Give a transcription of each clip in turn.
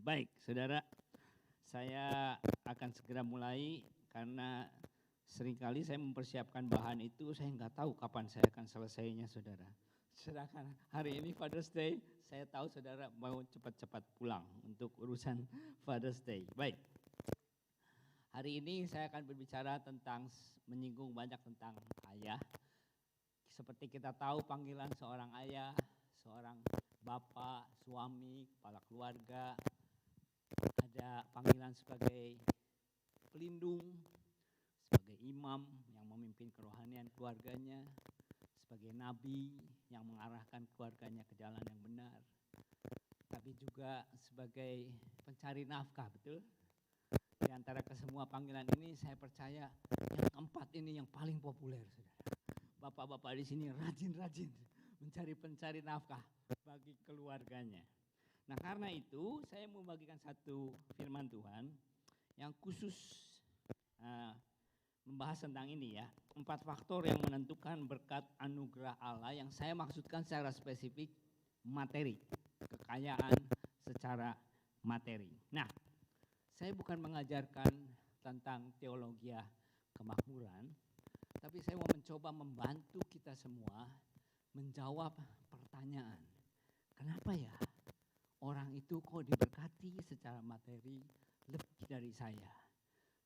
Baik, saudara, saya akan segera mulai karena seringkali saya mempersiapkan bahan itu, saya nggak tahu kapan saya akan selesainya, saudara. Sedangkan hari ini Father's Day, saya tahu saudara mau cepat-cepat pulang untuk urusan Father's Day. Baik, hari ini saya akan berbicara tentang, menyinggung banyak tentang ayah. Seperti kita tahu panggilan seorang ayah, seorang bapak, suami, kepala keluarga, ada panggilan sebagai pelindung, sebagai imam yang memimpin kerohanian keluarganya, sebagai nabi yang mengarahkan keluarganya ke jalan yang benar, tapi juga sebagai pencari nafkah, betul? Di antara kesemua panggilan ini saya percaya yang keempat ini yang paling populer, saudara. Bapak-bapak di sini rajin-rajin mencari nafkah bagi keluarganya. Nah, karena itu saya mau bagikan satu firman Tuhan yang khusus membahas tentang ini ya. 4 faktor yang menentukan berkat anugerah Allah yang saya maksudkan secara spesifik materi, kekayaan secara materi. Nah, saya bukan mengajarkan tentang teologi kemakmuran, tapi saya mau mencoba membantu kita semua menjawab pertanyaan. Kenapa ya orang itu kok diberkati secara materi lebih dari saya?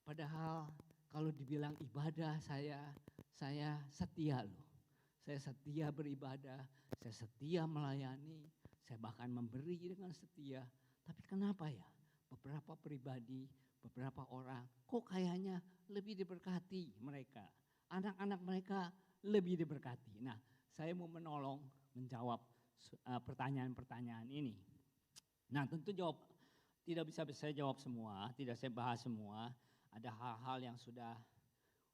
Padahal kalau dibilang ibadah saya setia loh. Saya setia beribadah, saya setia melayani, saya bahkan memberi dengan setia. Tapi kenapa ya beberapa pribadi, beberapa orang kok kayaknya lebih diberkati mereka? Anak-anak mereka lebih diberkati. Nah, saya mau menolong menjawab pertanyaan-pertanyaan ini. Nah, tentu tidak bisa saya jawab semua, tidak saya bahas semua. Ada hal-hal yang sudah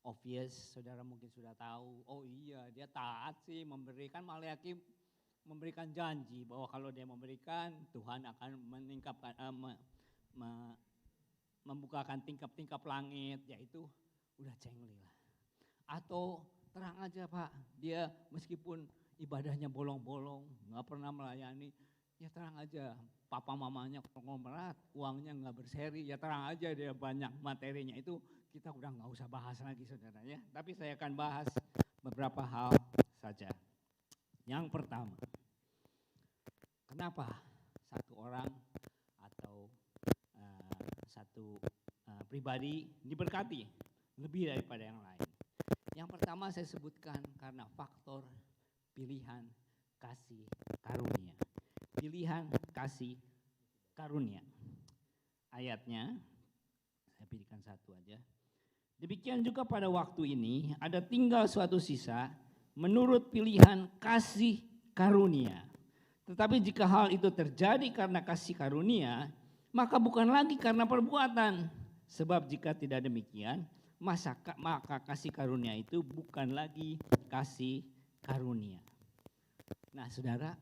obvious, saudara mungkin sudah tahu. Oh iya, dia taat sih memberikan. Maleakhi memberikan janji bahwa kalau dia memberikan, Tuhan akan meningkatkan, membukakan tingkap-tingkap langit, yaitu udah cengli lah. Atau terang aja Pak, dia meskipun ibadahnya bolong-bolong, nggak pernah melayani, ya terang aja papa mamanya konglomerat, uangnya nggak berseri, ya terang aja dia banyak materinya. Itu kita udah nggak usah bahas lagi saudara ya. Tapi saya akan bahas beberapa hal saja. Yang pertama, kenapa satu orang atau satu pribadi diberkati lebih daripada yang lain? Yang pertama saya sebutkan karena faktor pilihan kasih karunia. Pilihan kasih karunia. Ayatnya, saya pilihkan satu aja. Demikian juga pada waktu ini ada tinggal suatu sisa menurut pilihan kasih karunia. Tetapi jika hal itu terjadi karena kasih karunia, maka bukan lagi karena perbuatan. Sebab jika tidak demikian, maka kasih karunia itu bukan lagi kasih karunia. Nah saudara,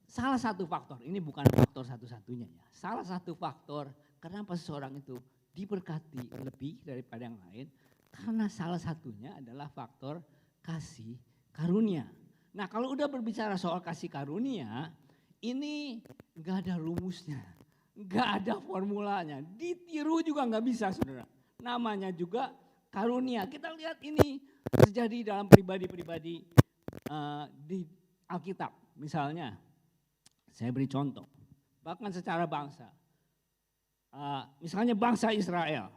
salah satu faktor, ini bukan faktor satu-satunya ya. Salah satu faktor kenapa seseorang itu diberkati lebih daripada yang lain, karena salah satunya adalah faktor kasih karunia. Nah kalau udah berbicara soal kasih karunia, ini gak ada rumusnya, gak ada formulanya, ditiru juga gak bisa saudara. Namanya juga karunia. Kita lihat ini terjadi dalam pribadi-pribadi di Alkitab. Misalnya, saya beri contoh, bahkan secara bangsa. Misalnya bangsa Israel.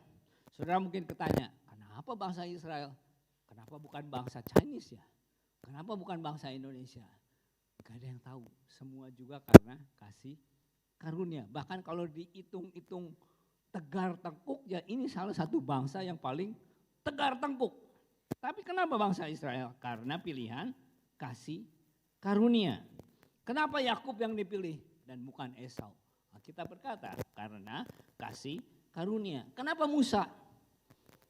Saudara mungkin ketanya, kenapa bangsa Israel? Kenapa bukan bangsa Chinese ya? Kenapa bukan bangsa Indonesia? Gak ada yang tahu. Semua juga karena kasih karunia. Bahkan kalau dihitung-hitung tegar tengkuk, ya ini salah satu bangsa yang paling tegar tengkuk. Tapi kenapa bangsa Israel? Karena pilihan kasih karunia. Kenapa Yakub yang dipilih dan bukan Esau? Nah, kita berkata karena kasih karunia. Kenapa Musa?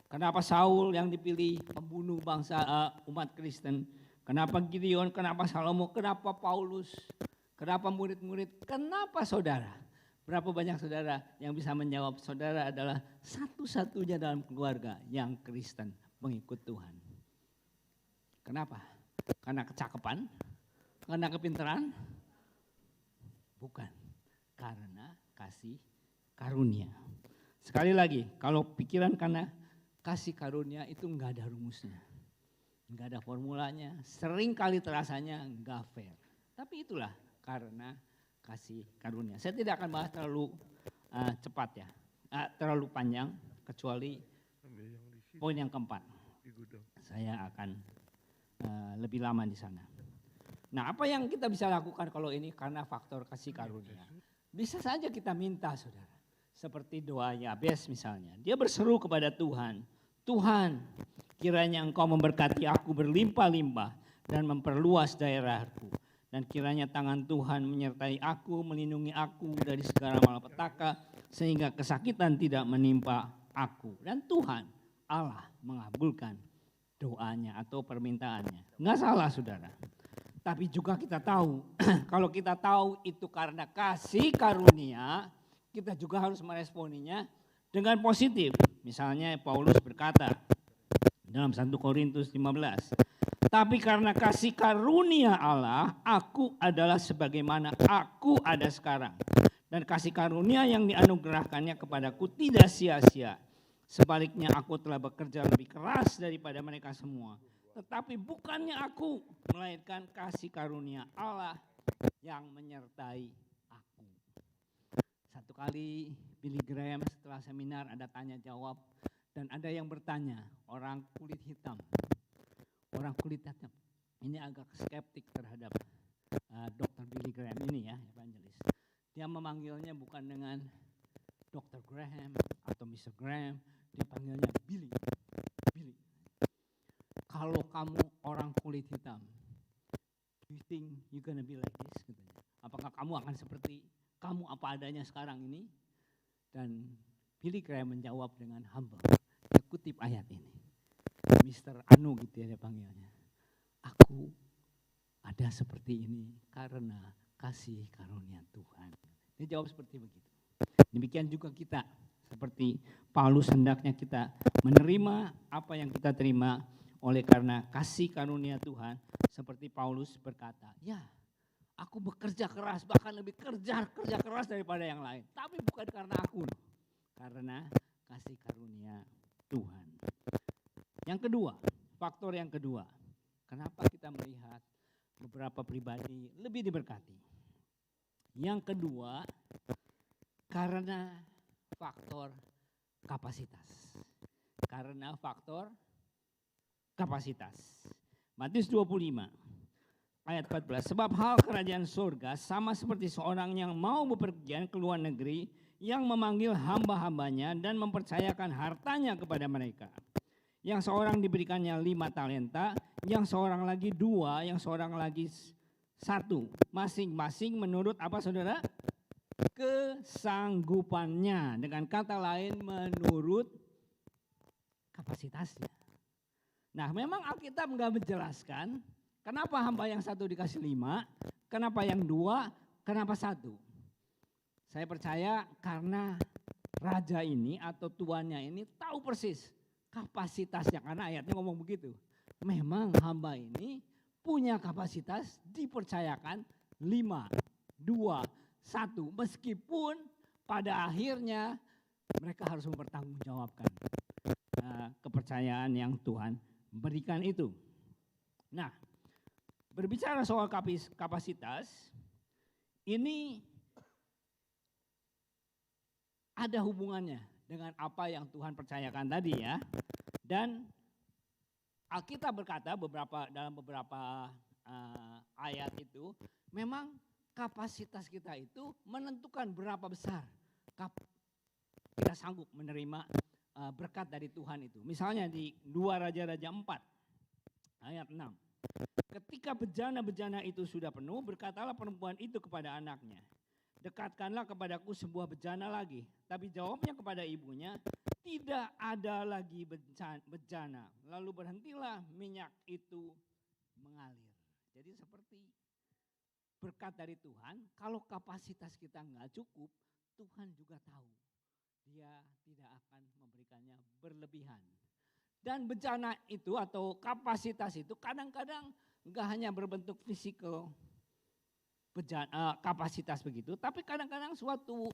Kenapa Saul yang dipilih pembunuh bangsa umat Kristen? Kenapa Gideon? Kenapa Salomo? Kenapa Paulus? Kenapa murid-murid? Kenapa saudara? Berapa banyak saudara yang bisa menjawab saudara adalah satu-satunya dalam keluarga yang Kristen mengikut Tuhan. Kenapa? Karena kecakapan? Karena kepintaran? Bukan. karena kasih karunia. Sekali lagi, kalau pikiran karena kasih karunia itu enggak ada rumusnya. Enggak ada formulanya, sering kali terasanya enggak fair. Tapi itulah karena kasih karunia. Saya tidak akan bahas terlalu cepat ya, terlalu panjang, kecuali poin yang keempat. Saya akan lebih lama di sana. Nah, apa yang kita bisa lakukan kalau ini karena faktor kasih karunia? Bisa saja kita minta, saudara. Seperti doa Yabes misalnya. Dia berseru kepada Tuhan, Tuhan, kiranya Engkau memberkati aku berlimpah-limpah dan memperluas daerahku. Dan kiranya tangan Tuhan menyertai aku, melindungi aku dari segala malapetaka, sehingga kesakitan tidak menimpa aku. Dan Tuhan, Allah mengabulkan doanya atau permintaannya. Enggak salah, saudara. Tapi juga kita tahu, kalau kita tahu itu karena kasih karunia, kita juga harus meresponinya dengan positif. Misalnya Paulus berkata dalam 1 Korintus 15, tapi karena kasih karunia Allah, aku adalah sebagaimana aku ada sekarang. Dan kasih karunia yang dianugerahkannya kepadaku tidak sia-sia. Sebaliknya aku telah bekerja lebih keras daripada mereka semua. Tetapi bukannya aku, melainkan kasih karunia Allah yang menyertai aku. Satu kali Billy Graham setelah seminar ada tanya jawab. Dan ada yang bertanya, orang kulit hitam. Orang kulit hitam ini agak skeptik terhadap Dr. Billy Graham ini ya, evangelis. Dia memanggilnya bukan dengan Dr. Graham atau Mr. Graham, dia panggilnya Billy. Billy. Kalau kamu orang kulit hitam, do you think you gonna be like this? Katanya. Apakah kamu akan seperti kamu apa adanya sekarang ini? Dan Billy Graham menjawab dengan humble. Dia kutip ayat ini. Mr. Anu gitu ya dia panggilnya. Aku ada seperti ini karena kasih karunia Tuhan. Dia jawab seperti begitu. Demikian juga kita. Seperti Paulus hendaknya kita menerima apa yang kita terima oleh karena kasih karunia Tuhan. Seperti Paulus berkata, ya aku bekerja keras, bahkan lebih kerja keras daripada yang lain. Tapi bukan karena aku, karena kasih karunia Tuhan. Yang kedua, faktor yang kedua, kenapa kita melihat beberapa pribadi lebih diberkati? Yang kedua, karena faktor kapasitas. Karena faktor kapasitas. Matius 25 ayat 14. Sebab hal kerajaan surga sama seperti seorang yang mau bepergian ke luar negeri yang memanggil hamba-hambanya dan mempercayakan hartanya kepada mereka. Yang seorang diberikannya 5 talenta, yang seorang lagi 2, yang seorang lagi 1. Masing-masing menurut apa saudara? Kesanggupannya. Dengan kata lain menurut kapasitasnya. Nah memang Alkitab enggak menjelaskan kenapa hamba yang 1 dikasih 5, kenapa yang 2, kenapa 1. Saya percaya karena raja ini atau tuannya ini tahu persis kapasitasnya, karena ayatnya ngomong begitu. Memang hamba ini punya kapasitas dipercayakan 5, 2, 1. Meskipun pada akhirnya mereka harus mempertanggungjawabkan kepercayaan yang Tuhan berikan itu. Nah, berbicara soal kapasitas, ini ada hubungannya dengan apa yang Tuhan percayakan tadi ya. Dan Alkitab berkata dalam beberapa ayat itu, memang kapasitas kita itu menentukan berapa besar kita sanggup menerima berkat dari Tuhan itu. Misalnya di 2 Raja-Raja 4 ayat 6. Ketika bejana-bejana itu sudah penuh, berkatalah perempuan itu kepada anaknya, dekatkanlah kepadaku sebuah bejana lagi. Tapi jawabnya kepada ibunya, tidak ada lagi bejana. Lalu berhentilah minyak itu mengalir. Jadi seperti berkat dari Tuhan, kalau kapasitas kita enggak cukup, Tuhan juga tahu. Dia tidak akan memberikannya berlebihan. Dan bejana itu atau kapasitas itu kadang-kadang enggak hanya berbentuk fisikal kapasitas begitu, tapi kadang-kadang suatu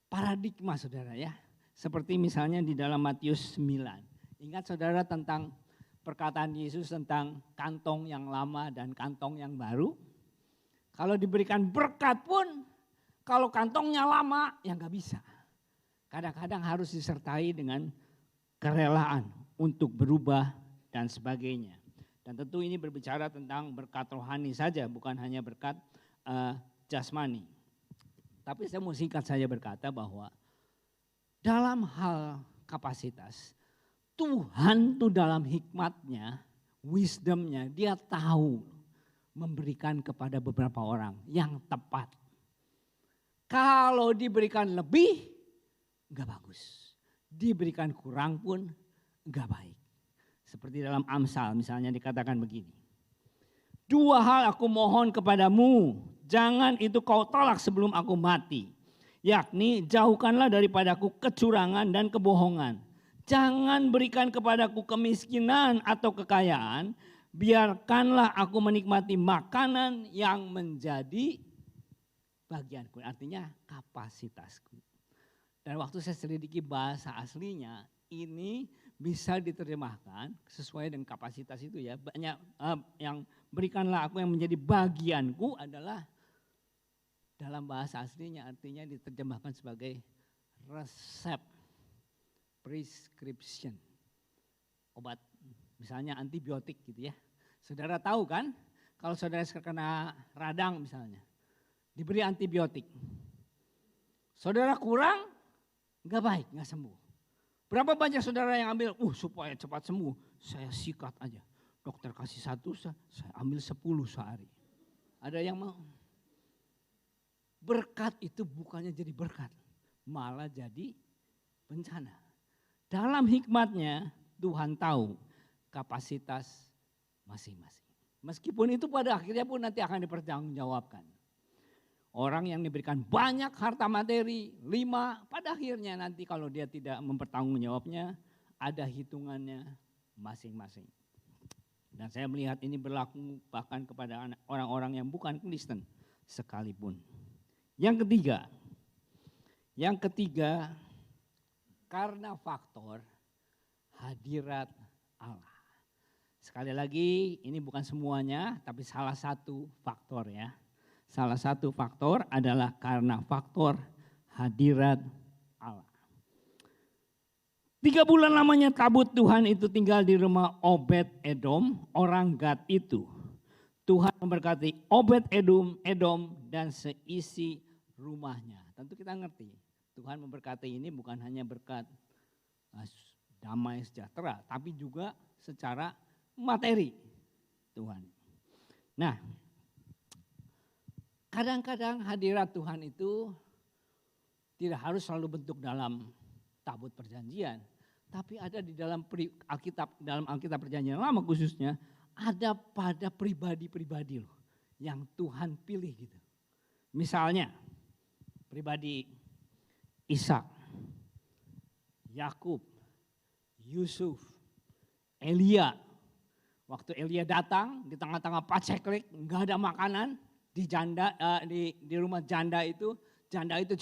paradigma saudara ya. Seperti misalnya di dalam Matius 9. Ingat saudara tentang perkataan Yesus tentang kantong yang lama dan kantong yang baru. Kalau diberikan berkat pun, kalau kantongnya lama ya nggak bisa. Kadang-kadang harus disertai dengan kerelaan untuk berubah dan sebagainya. Dan tentu ini berbicara tentang berkat rohani saja, bukan hanya berkat jasmani. Tapi saya mau singkat saja berkata bahwa dalam hal kapasitas, Tuhan tuh dalam hikmatnya, wisdomnya, dia tahu memberikan kepada beberapa orang yang tepat. Kalau diberikan lebih, enggak bagus. Diberikan kurang pun enggak baik. Seperti dalam Amsal misalnya dikatakan begini. 2 hal aku mohon kepadamu, jangan itu kau tolak sebelum aku mati. Yakni jauhkanlah daripadaku kecurangan dan kebohongan. Jangan berikan kepadaku kemiskinan atau kekayaan, biarkanlah aku menikmati makanan yang menjadi bagianku. Artinya kapasitasku. Dan waktu saya selidiki bahasa aslinya, ini bisa diterjemahkan sesuai dengan kapasitas itu ya. Banyak yang berikanlah aku yang menjadi bagianku adalah dalam bahasa aslinya artinya diterjemahkan sebagai resep, prescription, obat misalnya antibiotik gitu ya. Saudara tahu kan kalau saudara kena radang misalnya diberi antibiotik. Saudara kurang nggak baik, nggak sembuh. Berapa banyak saudara yang ambil, supaya cepat sembuh, saya sikat aja. Dokter kasih 1, saya ambil 10 sehari. Ada yang mau. Berkat itu bukannya jadi berkat, malah jadi bencana. Dalam hikmatnya Tuhan tahu kapasitas masing-masing. Meskipun itu pada akhirnya pun nanti akan dipertanggungjawabkan. Orang yang diberikan banyak harta materi, 5, pada akhirnya nanti kalau dia tidak mempertanggungjawabnya, ada hitungannya masing-masing. Dan saya melihat ini berlaku bahkan kepada orang-orang yang bukan Kristen sekalipun. Yang ketiga, karena faktor hadirat Allah. Sekali lagi ini bukan semuanya, tapi salah satu faktor ya. Salah satu faktor adalah karena faktor hadirat Allah. 3 bulan lamanya tabut Tuhan itu tinggal di rumah Obed Edom, orang Gad itu. Tuhan memberkati Obed Edom dan seisi rumahnya. Tentu kita ngerti, Tuhan memberkati ini bukan hanya berkat damai sejahtera, tapi juga secara materi Tuhan. Nah, kadang-kadang hadirat Tuhan itu tidak harus selalu bentuk dalam tabut perjanjian. Tapi ada di dalam Alkitab perjanjian lama khususnya, ada pada pribadi-pribadi loh yang Tuhan pilih gitu. Misalnya pribadi Ishak, Yakub, Yusuf, Elia. Waktu Elia datang di tengah-tengah paceklik, nggak ada makanan. Di rumah janda itu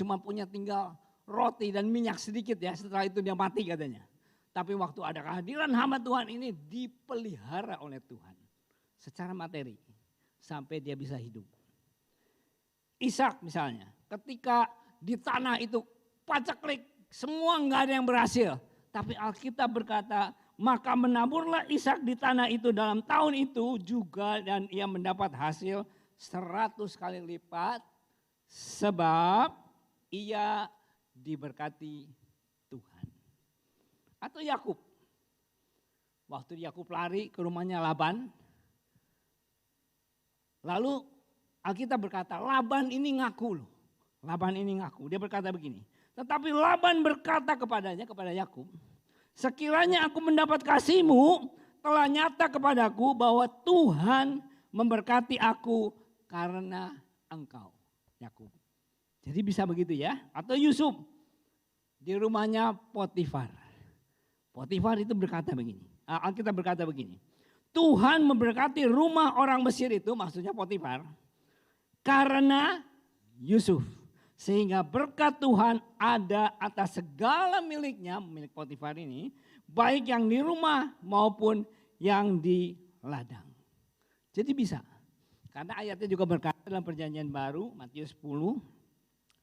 cuma punya tinggal roti dan minyak sedikit ya, setelah itu dia mati katanya. Tapi waktu ada kehadiran hamba Tuhan ini dipelihara oleh Tuhan secara materi sampai dia bisa hidup. Ishak misalnya, ketika di tanah itu paceklik, semua nggak ada yang berhasil. Tapi Alkitab berkata, maka menaburlah Ishak di tanah itu dalam tahun itu juga dan ia mendapat hasil 100 kali lipat sebab ia diberkati Tuhan. Atau Yakub. Waktu Yakub lari ke rumahnya Laban. Lalu Alkitab berkata, Laban ini ngaku loh. Laban ini ngaku. Dia berkata begini. Tetapi Laban berkata kepadanya, kepada Yakub, sekiranya aku mendapat kasihmu, telah nyata kepadaku bahwa Tuhan memberkati aku karena engkau, Yakub. Jadi bisa begitu ya. Atau Yusuf di rumahnya Potifar. Potifar itu berkata begini. Alkitab berkata begini. Tuhan memberkati rumah orang Mesir itu, maksudnya Potifar, karena Yusuf. Sehingga berkat Tuhan ada atas segala miliknya, milik Potifar ini, baik yang di rumah maupun yang di ladang. Jadi bisa. Karena ayatnya juga berkata dalam perjanjian baru, Matius 10,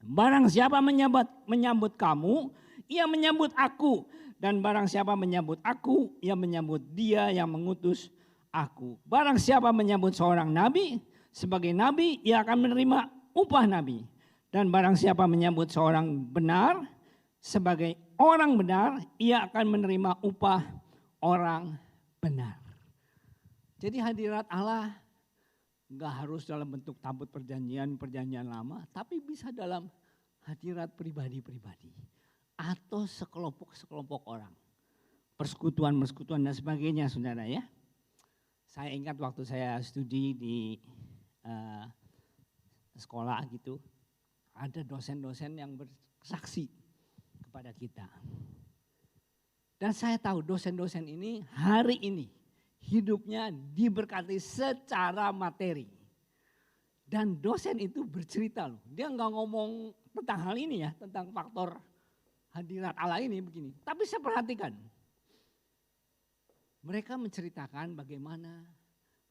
barang siapa menyambut kamu, ia menyambut aku. Dan barang siapa menyambut aku, ia menyambut dia yang mengutus aku. Barang siapa menyambut seorang nabi, sebagai nabi, ia akan menerima upah nabi. Dan barang siapa menyambut seorang benar, sebagai orang benar, ia akan menerima upah orang benar. Jadi hadirat Allah enggak harus dalam bentuk tabut perjanjian lama, tapi bisa dalam hadirat pribadi-pribadi. Atau sekelompok orang. Persekutuan dan sebagainya, saudara ya. Saya ingat waktu saya studi di sekolah gitu, ada dosen-dosen yang bersaksi kepada kita. Dan saya tahu dosen-dosen ini hari ini hidupnya diberkati secara materi. Dan dosen itu bercerita loh, dia nggak ngomong tentang hal ini ya, tentang faktor hadirat Allah ini begini. Tapi saya perhatikan, mereka menceritakan bagaimana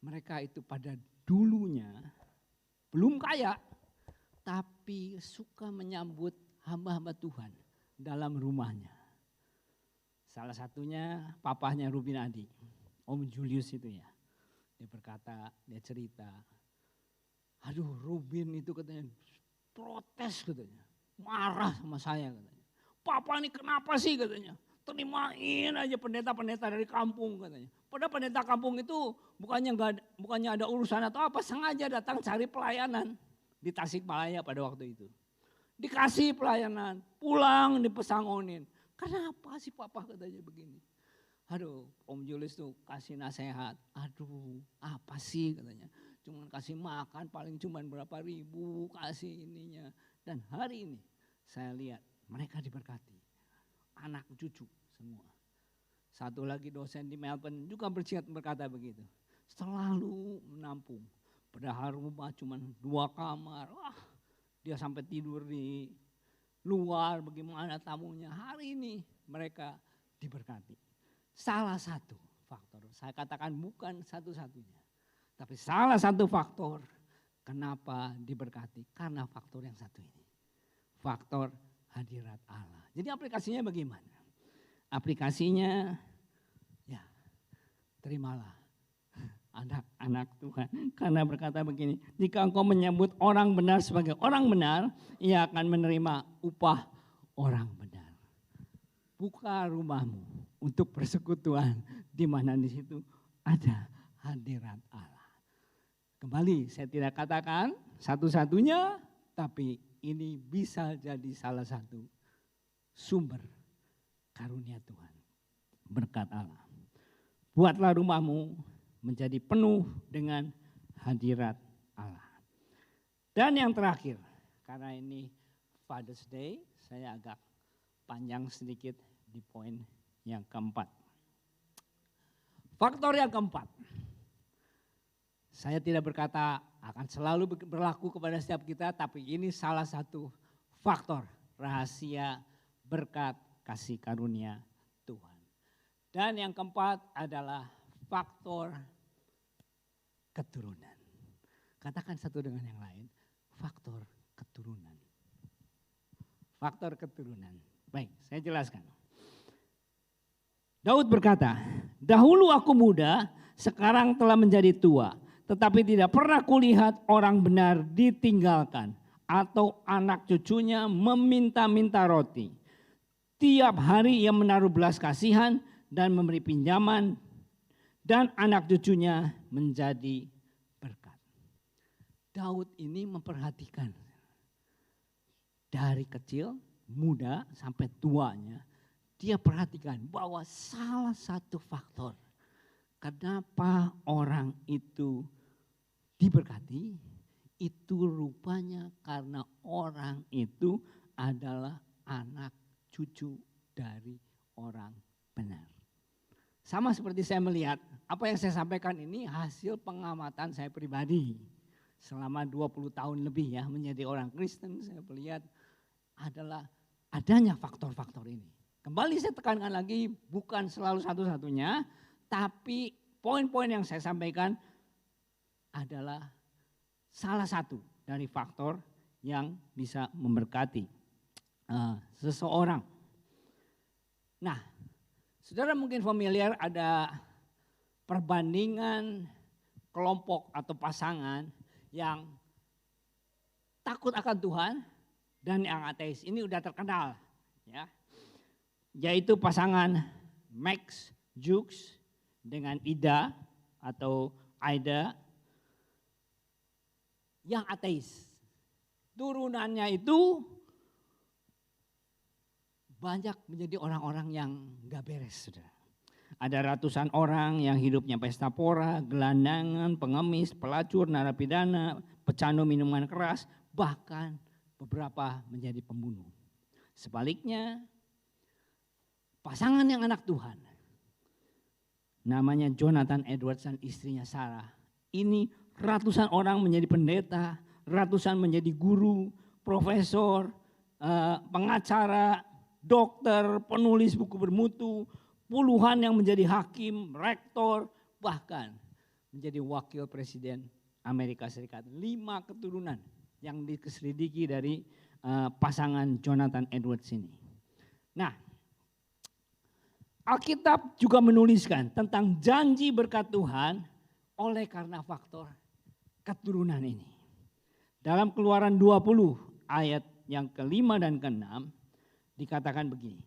mereka itu pada dulunya belum kaya, tapi suka menyambut hamba-hamba Tuhan dalam rumahnya. Salah satunya papahnya Rubin Adi, Om Julius itu ya. Dia berkata, dia cerita, aduh Rubin itu katanya protes katanya, marah sama saya katanya. Papa ini kenapa sih katanya, terimain aja pendeta-pendeta dari kampung katanya. Padahal pendeta kampung itu bukannya ada urusan atau apa, sengaja datang cari pelayanan. Di Tasikmalaya pada waktu itu. Dikasih pelayanan, pulang dipesangonin. Kenapa sih papa katanya begini? Aduh, Om Julius tuh kasih nasihat. Aduh, apa sih katanya. Cuman kasih makan paling cuman berapa ribu, kasih ininya. Dan hari ini saya lihat mereka diberkati. Anak cucu semua. Satu lagi dosen di Melbourne juga berkata begitu. Selalu menampung. Padahal rumah cuma 2 kamar. Wah, dia sampai tidur di luar, bagaimana tamunya. Hari ini mereka diberkati. Salah satu faktor, saya katakan bukan satu-satunya. Tapi salah satu faktor kenapa diberkati. Karena faktor yang satu ini. Faktor hadirat Allah. Jadi aplikasinya bagaimana? Aplikasinya ya terimalah. Anak-anak Tuhan. Karena berkata begini, jika engkau menyambut orang benar sebagai orang benar, ia akan menerima upah orang benar. Buka rumahmu untuk persekutuan, di mana di situ ada hadirat Allah. Kembali saya tidak katakan satu-satunya, tapi ini bisa jadi salah satu sumber karunia Tuhan. Berkat Allah. Buatlah rumahmu menjadi penuh dengan hadirat Allah. Dan yang terakhir, karena ini Father's Day, saya agak panjang sedikit di poin yang keempat. Faktor yang keempat, saya tidak berkata akan selalu berlaku kepada setiap kita, tapi ini salah satu faktor rahasia berkat kasih karunia Tuhan. Dan yang keempat adalah faktor keturunan. Katakan satu dengan yang lain, faktor keturunan. Faktor keturunan. Baik, saya jelaskan. Daud berkata, dahulu aku muda, sekarang telah menjadi tua. Tetapi tidak pernah kulihat orang benar ditinggalkan. Atau anak cucunya meminta-minta roti. Tiap hari ia menaruh belas kasihan dan memberi pinjaman. Dan anak cucunya menjadi berkat. Daud ini memperhatikan dari kecil, muda sampai tuanya. Dia perhatikan bahwa salah satu faktor kenapa orang itu diberkati, itu rupanya karena orang itu adalah anak cucu dari orang benar. Sama seperti saya melihat, apa yang saya sampaikan ini hasil pengamatan saya pribadi. selama 20 tahun lebih ya menjadi orang Kristen, saya melihat adalah adanya faktor-faktor ini. Kembali saya tekankan lagi, bukan selalu satu-satunya, tapi poin-poin yang saya sampaikan adalah salah satu dari faktor yang bisa memberkati seseorang. Nah, saudara mungkin familiar ada perbandingan kelompok atau pasangan yang takut akan Tuhan dan yang ateis. Ini udah terkenal ya. Yaitu pasangan Max Jukes dengan Ida atau Aida yang ateis. Turunannya itu banyak menjadi orang-orang yang gak beres, saudara. Ada ratusan orang yang hidupnya pesta pora, gelandangan, pengemis, pelacur, narapidana, pecandu minuman keras, bahkan beberapa menjadi pembunuh. Sebaliknya, pasangan yang anak Tuhan, namanya Jonathan Edwards dan istrinya Sarah, ini ratusan orang menjadi pendeta, ratusan menjadi guru, profesor, pengacara, dokter, penulis buku bermutu, puluhan yang menjadi hakim, rektor, bahkan menjadi wakil presiden Amerika Serikat. 5 keturunan yang diselidiki dari pasangan Jonathan Edwards ini. Nah, Alkitab juga menuliskan tentang janji berkat Tuhan oleh karena faktor keturunan ini. Dalam Keluaran 20 ayat yang ke-5 dan ke-6 dikatakan begini.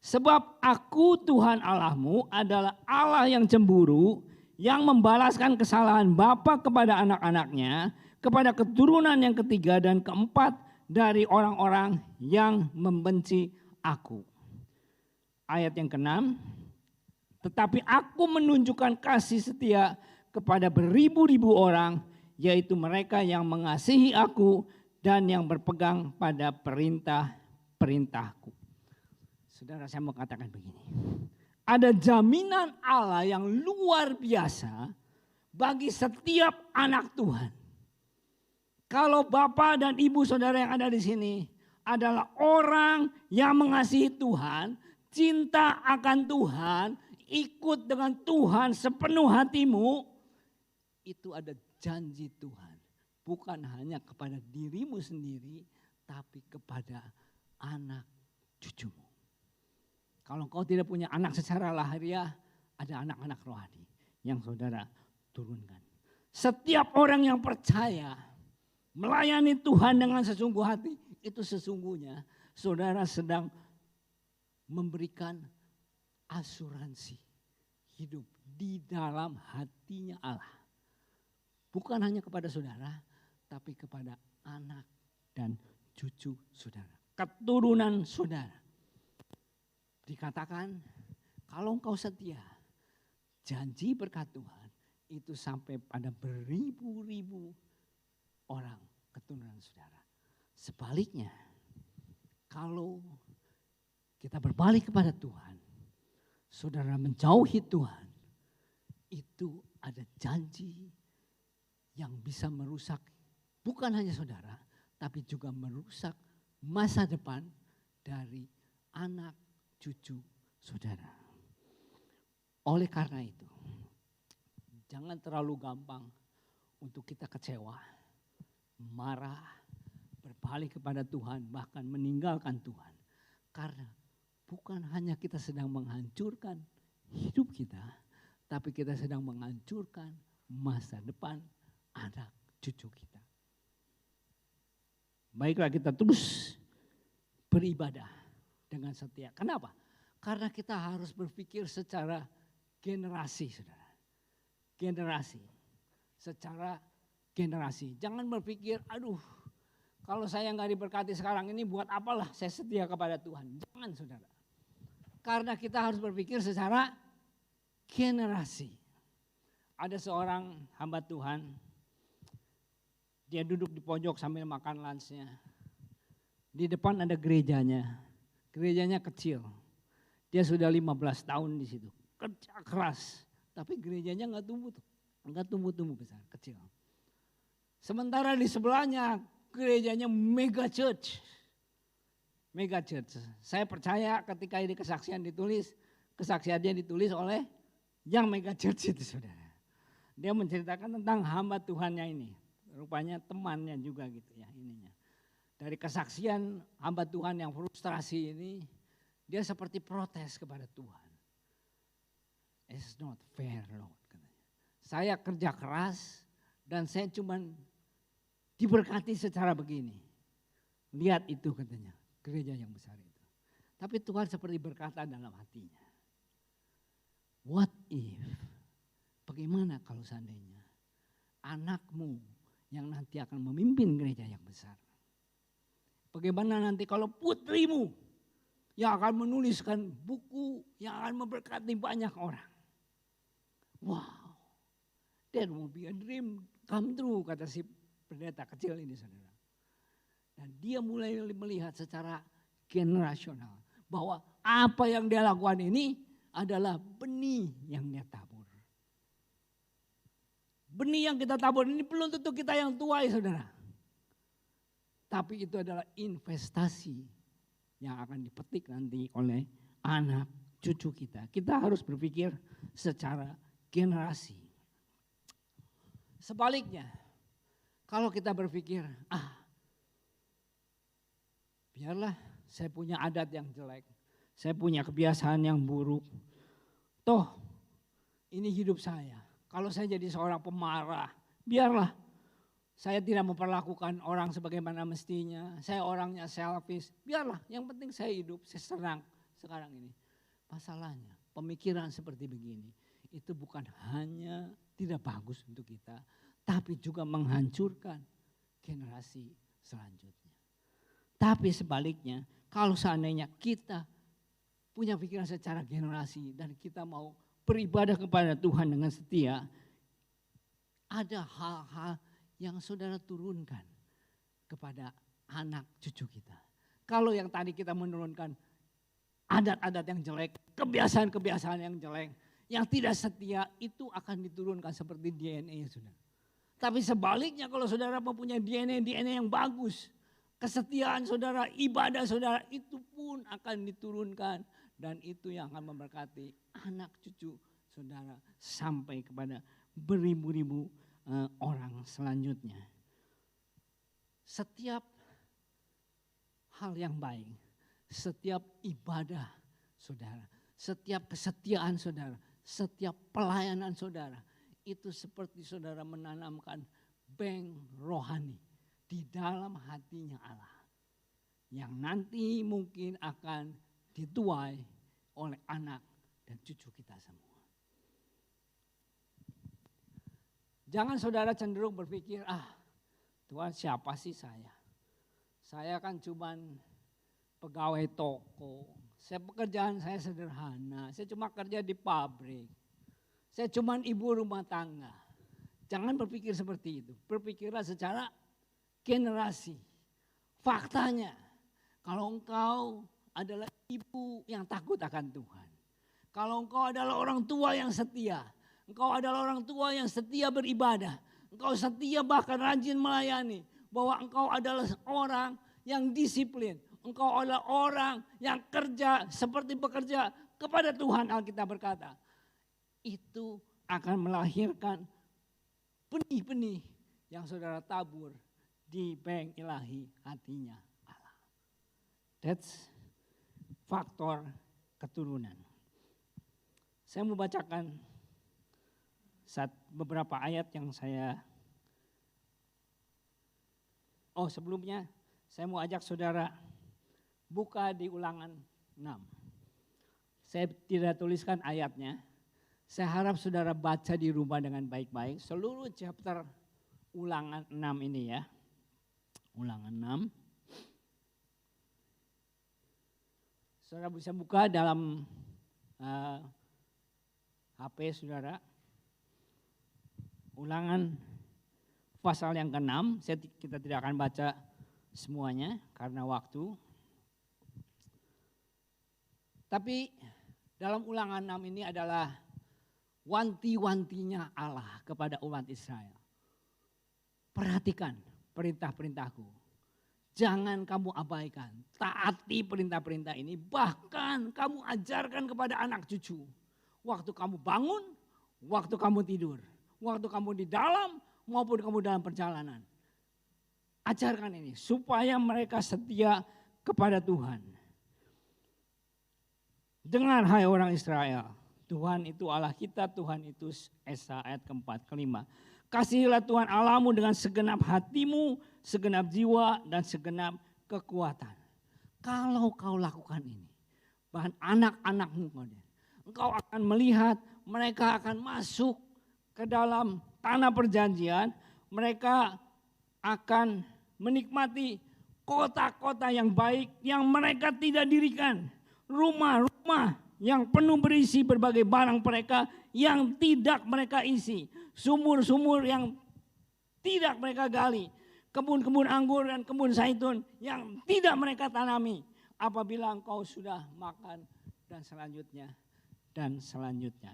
Sebab aku Tuhan Allahmu adalah Allah yang cemburu, yang membalaskan kesalahan bapa kepada anak-anaknya, kepada keturunan yang ketiga dan keempat dari orang-orang yang membenci aku. Ayat yang ke-6, tetapi aku menunjukkan kasih setia kepada beribu-ribu orang, yaitu mereka yang mengasihi aku dan yang berpegang pada perintah-perintahku. Saudara, saya mau katakan begini. Ada jaminan Allah yang luar biasa bagi setiap anak Tuhan. Kalau bapak dan ibu saudara yang ada di sini adalah orang yang mengasihi Tuhan, cinta akan Tuhan, ikut dengan Tuhan sepenuh hatimu, itu ada janji Tuhan. Bukan hanya kepada dirimu sendiri, tapi kepada anak cucumu. Kalau kau tidak punya anak secara lahiriah, ada anak-anak rohani yang saudara turunkan. Setiap orang yang percaya melayani Tuhan dengan sesungguh hati, itu sesungguhnya saudara sedang memberikan asuransi hidup di dalam hatinya Allah. Bukan hanya kepada saudara, tapi kepada anak dan cucu saudara, keturunan saudara. Dikatakan kalau engkau setia, janji berkat Tuhan itu sampai pada beribu-ribu orang keturunan saudara. Sebaliknya, kalau kita berbalik kepada Tuhan, saudara menjauhi Tuhan, itu ada janji yang bisa merusak bukan hanya saudara, tapi juga merusak masa depan dari anak cucu saudara. Oleh karena itu, jangan terlalu gampang untuk kita kecewa, marah, berbalik kepada Tuhan, bahkan meninggalkan Tuhan. Karena bukan hanya kita sedang menghancurkan hidup kita, tapi kita sedang menghancurkan masa depan anak cucu kita. Baiklah, kita terus beribadah dengan setia. Kenapa? Karena kita harus berpikir secara generasi, saudara. Generasi. Secara generasi. Jangan berpikir, aduh kalau saya nggak diberkati sekarang ini buat apalah saya setia kepada Tuhan. Jangan, saudara. Karena kita harus berpikir secara generasi. Ada seorang hamba Tuhan, dia duduk di pojok sambil makan lunchnya. Di depan ada gerejanya. Gerejanya kecil. Dia sudah 15 tahun di situ. Kerja keras. Tapi gerejanya enggak tumbuh besar, kecil. Sementara di sebelahnya gerejanya mega church. Mega church. Saya percaya ketika ini kesaksiannya ditulis oleh yang mega church itu, saudara. Dia menceritakan tentang hamba Tuhannya ini. Rupanya temannya juga gitu ya ininya. Dari kesaksian hamba Tuhan yang frustrasi ini, dia seperti protes kepada Tuhan. It's not fair, Lord, katanya. Saya kerja keras dan saya cuman diberkati secara begini. Lihat itu katanya, gereja yang besar itu. Tapi Tuhan seperti berkata dalam hatinya, what if, bagaimana kalau seandainya anakmu yang nanti akan memimpin gereja yang besar. Bagaimana nanti kalau putrimu yang akan menuliskan buku yang akan memberkati banyak orang. Wow, that will be a dream come true, kata si pendeta kecil ini, saudara. Dan dia mulai melihat secara generasional bahwa apa yang dia lakukan ini adalah benih yang dia tabur. Benih yang kita tabur ini belum tentu kita yang tuai, saudara. Tapi itu adalah investasi yang akan dipetik nanti oleh anak cucu kita. Kita harus berpikir secara generasi. Sebaliknya, kalau kita berpikir, biarlah saya punya adat yang jelek, saya punya kebiasaan yang buruk. Toh, ini hidup saya. Kalau saya jadi seorang pemarah, biarlah. Saya tidak memperlakukan orang sebagaimana mestinya. Saya orangnya selfish. Biarlah, yang penting saya hidup, saya senang sekarang ini. Masalahnya, pemikiran seperti begini, itu bukan hanya tidak bagus untuk kita, tapi juga menghancurkan generasi selanjutnya. Tapi sebaliknya, kalau seandainya kita punya pikiran secara generasi dan kita mau beribadah kepada Tuhan dengan setia, ada hal-hal yang saudara turunkan kepada anak cucu kita. Kalau yang tadi kita menurunkan adat-adat yang jelek, kebiasaan-kebiasaan yang jelek, yang tidak setia, itu akan diturunkan seperti DNA, saudara. Tapi sebaliknya kalau saudara mempunyai DNA yang bagus, kesetiaan saudara, ibadah saudara, itu pun akan diturunkan. Dan itu yang akan memberkati anak cucu saudara sampai kepada beribu-ribu orang selanjutnya. Setiap hal yang baik, setiap ibadah saudara, setiap kesetiaan saudara, setiap pelayanan saudara, itu seperti saudara menanamkan bank rohani di dalam hatinya Allah. Yang nanti mungkin akan dituai oleh anak dan cucu kita semua. Jangan saudara cenderung berpikir, Tuhan siapa sih saya? Saya kan cuman pegawai toko. Pekerjaan saya sederhana. Saya cuma kerja di pabrik. Saya cuman ibu rumah tangga. Jangan berpikir seperti itu. Berpikirlah secara generasi. Faktanya, kalau engkau adalah ibu yang takut akan Tuhan. Kalau engkau adalah orang tua yang setia. Engkau adalah orang tua yang setia beribadah. Engkau setia bahkan rajin melayani. Bahwa engkau adalah orang yang disiplin. Engkau adalah orang yang kerja seperti bekerja kepada Tuhan, Alkitab berkata. Itu akan melahirkan benih-benih yang saudara tabur di bank ilahi hatinya Allah. That's faktor keturunan. Saya mau bacakan beberapa ayat yang sebelumnya saya mau ajak saudara buka di Ulangan 6. Saya tidak tuliskan ayatnya. Saya harap saudara baca di rumah dengan baik-baik seluruh chapter Ulangan 6 ini ya. Ulangan 6. Saudara bisa buka dalam HP saudara. Ulangan pasal yang ke-6, kita tidak akan baca semuanya karena waktu. Tapi dalam Ulangan 6 ini adalah wanti-wantinya Allah kepada umat Israel. Perhatikan perintah-perintahku. Jangan kamu abaikan. Taati perintah-perintah ini. Bahkan kamu ajarkan kepada anak cucu. Waktu kamu bangun, waktu kamu tidur. Waktu kamu di dalam maupun kamu dalam perjalanan. Ajarkan ini supaya mereka setia kepada Tuhan. Dengar hai orang Israel, Tuhan itu Allah kita, Tuhan itu Esa ayat keempat, kelima. Kasihilah Tuhan Allahmu dengan segenap hatimu, segenap jiwa dan segenap kekuatan. Kalau kau lakukan ini, bahkan anak-anakmu engkau akan melihat mereka akan masuk ke dalam tanah perjanjian, mereka akan menikmati kota-kota yang baik yang mereka tidak dirikan. Rumah-rumah yang penuh berisi berbagai barang mereka yang tidak mereka isi. Sumur-sumur yang tidak mereka gali. Kebun-kebun anggur dan kebun zaitun yang tidak mereka tanami. Apabila engkau sudah makan dan selanjutnya.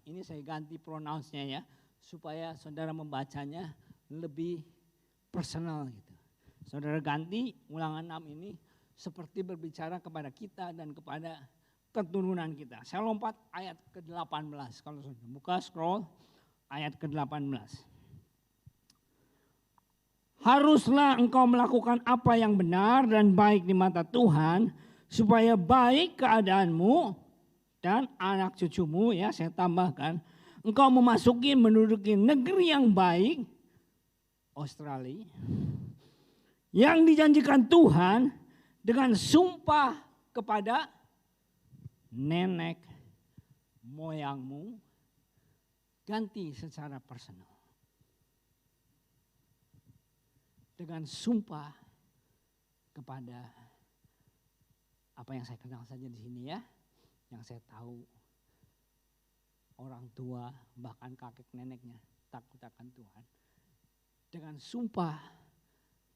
Ini saya ganti pronounce-nya ya. Supaya saudara membacanya lebih personal gitu. Saudara ganti Ulangan 6 ini seperti berbicara kepada kita dan kepada keturunan kita. Saya lompat ayat ke-18. Kalau saudara buka scroll ayat ke-18. Haruslah engkau melakukan apa yang benar dan baik di mata Tuhan, supaya baik keadaanmu dan anak cucumu, ya saya tambahkan, engkau menduduki negeri yang baik, Australia, yang dijanjikan Tuhan dengan sumpah kepada nenek moyangmu. Ganti secara personal. Dengan sumpah kepada apa yang saya kenal saja di sini ya. Yang saya tahu orang tua bahkan kakek neneknya takut akan Tuhan. Dengan sumpah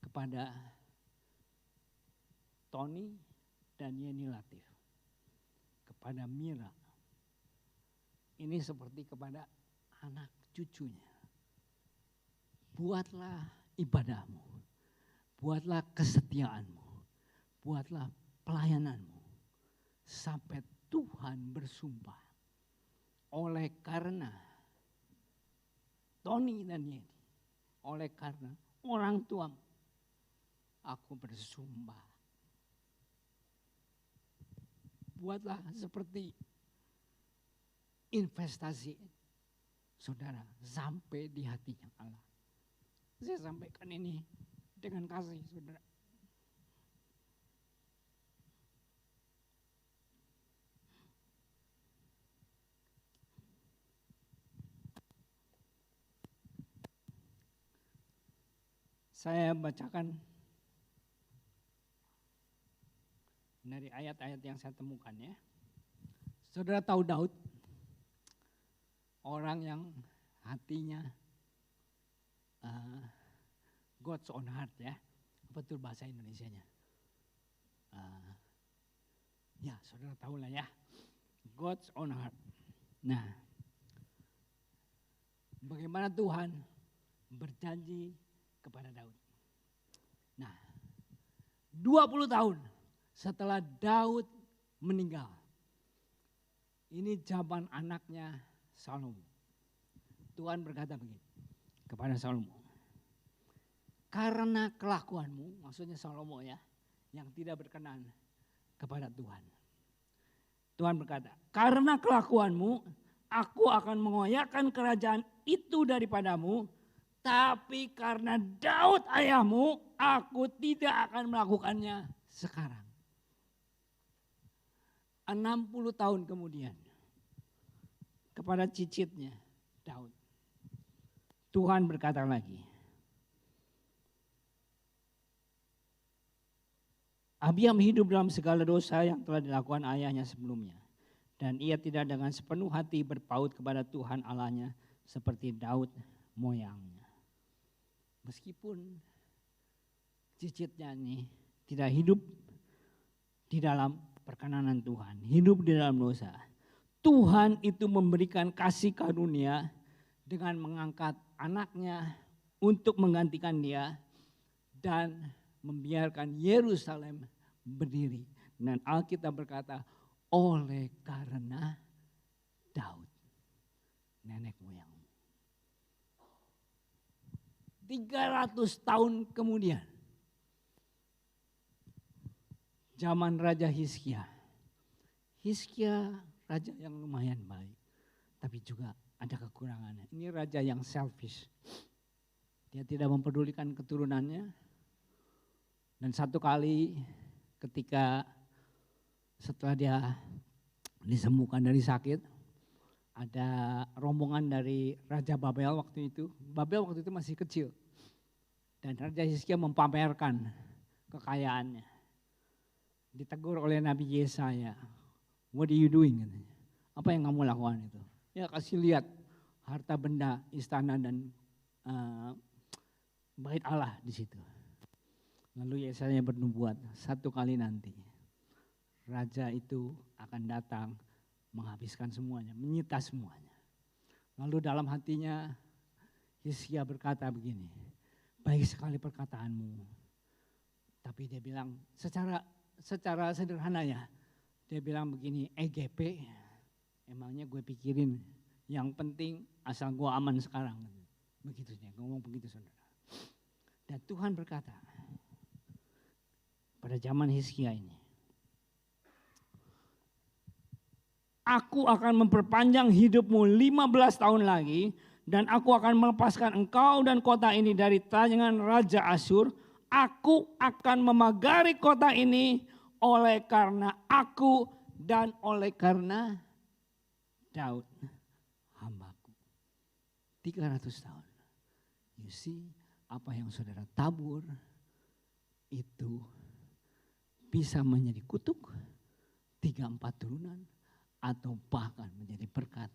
kepada Tony dan Yeni Latif. Kepada Mira. Ini seperti kepada anak cucunya. Buatlah ibadahmu. Buatlah kesetiaanmu. Buatlah pelayananmu. Sampai Tuhan bersumpah. Oleh karena Tony dan Yeni. Oleh karena orang tuamu. Aku bersumpah. Buatlah seperti investasi saudara sampai di hatinya Allah. Saya sampaikan ini dengan kasih saudara. Saya bacakan dari ayat-ayat yang saya temukan ya. Saudara tahu Daud? Orang yang hatinya God's own heart ya. Apa itu bahasa Indonesianya? Ya saudara tahu lah ya. God's own heart. Nah, bagaimana Tuhan berjanji kepada Daud. Nah, 20 tahun setelah Daud meninggal. Ini zaman anaknya Salomo. Tuhan berkata begini kepada Salomo. Karena kelakuanmu, maksudnya Salomo ya, yang tidak berkenan kepada Tuhan. Tuhan berkata, karena kelakuanmu, aku akan mengoyakkan kerajaan itu daripadamu, tapi karena Daud ayahmu, aku tidak akan melakukannya sekarang. 60 tahun kemudian, kepada cicitnya Daud, Tuhan berkata lagi, Abiam hidup dalam segala dosa yang telah dilakukan ayahnya sebelumnya. Dan ia tidak dengan sepenuh hati berpaut kepada Tuhan Allahnya seperti Daud moyangnya. Meskipun cicitnya ini tidak hidup di dalam perkenanan Tuhan, hidup di dalam dosa. Tuhan itu memberikan kasih karunia dengan mengangkat anaknya untuk menggantikan dia dan membiarkan Yerusalem berdiri. Dan Alkitab berkata, oleh karena Daud, nenek moyangmu. 300 tahun kemudian, zaman Raja Hizkia. Hizkia raja yang lumayan baik, tapi juga ada kekurangannya. Ini raja yang selfish. Dia tidak mempedulikan keturunannya. Dan satu kali ketika setelah dia disembuhkan dari sakit, ada rombongan dari Raja Babel waktu itu. Babel waktu itu masih kecil. Dan Raja Hizkia mempamerkan kekayaannya. Ditegur oleh Nabi Yesaya. What are you doing? Katanya. Apa yang kamu lakukan itu? Ya kasih lihat harta benda, istana dan bait Allah di situ. Lalu Yesaya bernubuat, satu kali nanti raja itu akan datang menghabiskan semuanya, menyita semuanya. Lalu dalam hatinya Hizkia berkata begini, baik sekali perkataanmu. Tapi dia bilang secara sederhananya, dia bilang begini, EGP, emangnya gue pikirin, yang penting asal gue aman sekarang. Begitu dia ngomong begitu saudara. Dan Tuhan berkata, pada zaman Hizkia ini, aku akan memperpanjang hidupmu 15 tahun lagi, dan aku akan melepaskan engkau dan kota ini dari tangan Raja Asyur. Aku akan memagari kota ini oleh karena aku dan oleh karena Daud hambaku. 300 tahun. You see, apa yang saudara tabur itu bisa menjadi kutuk 3-4 turunan atau bahkan menjadi berkat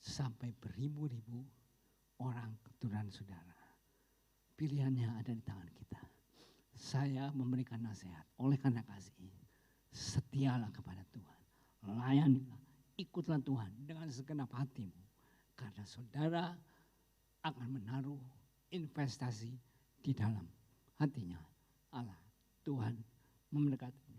sampai beribu-ribu orang keturunan saudara. Pilihannya ada di tangan kita. Saya memberikan nasihat oleh karena kasih. Setialah kepada Tuhan. Layanilah, ikutlah Tuhan dengan segenap hatimu. Karena saudara akan menaruh investasi di dalam hatinya Allah. Tuhan memberkati.